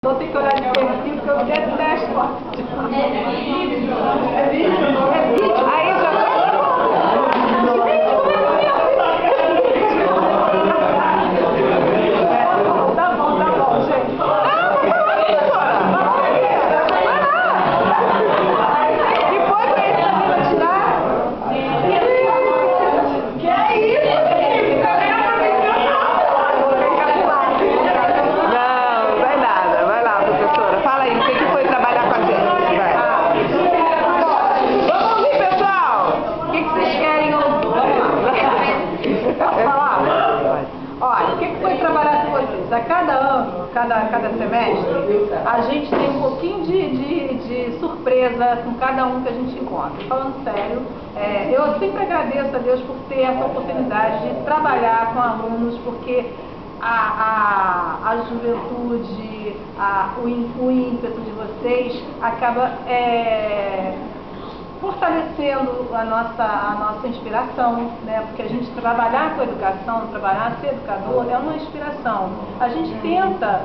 Vou ter que olhar de perfil porque eu detesto. É vídeo? Aí já Tá bom, gente. Depois pra esse menino tirar. Que é isso? Não, vai nada. Vai lá, professora. Fala aí, o que foi trabalhar com a gente? Vai. Vamos ouvir, pessoal. O que vocês querem ouvir? Posso falar? Olha, o que foi trabalhar com vocês? A cada ano, cada semestre, a gente tem um pouquinho de surpresa com cada um que a gente encontra. Falando sério, eu sempre agradeço a Deus por ter essa oportunidade de trabalhar com alunos, porque a juventude, o ímpeto de vocês acaba fortalecendo a nossa inspiração, né? Porque a gente trabalhar com educação, trabalhar ser educador é uma inspiração. A gente tenta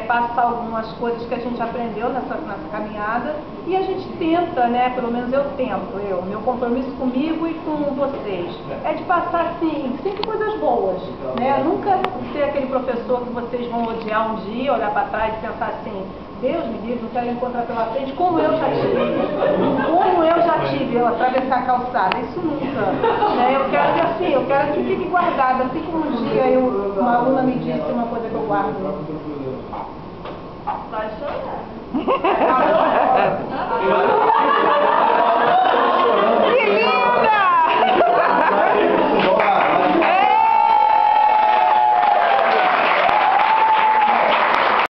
passar algumas coisas que a gente aprendeu nessa caminhada e a gente tenta, né? Pelo menos eu tento, meu compromisso comigo e com vocês é de passar, assim, sempre coisas boas, né? Nunca ser aquele professor que vocês vão odiar um dia, olhar para trás e pensar assim: Deus me livre, não quero encontrar pela frente, como eu já tive, eu atravessar a calçada, isso nunca. Né? Eu quero que fique guardado, assim como um dia uma aluna me disse uma coisa que eu guardo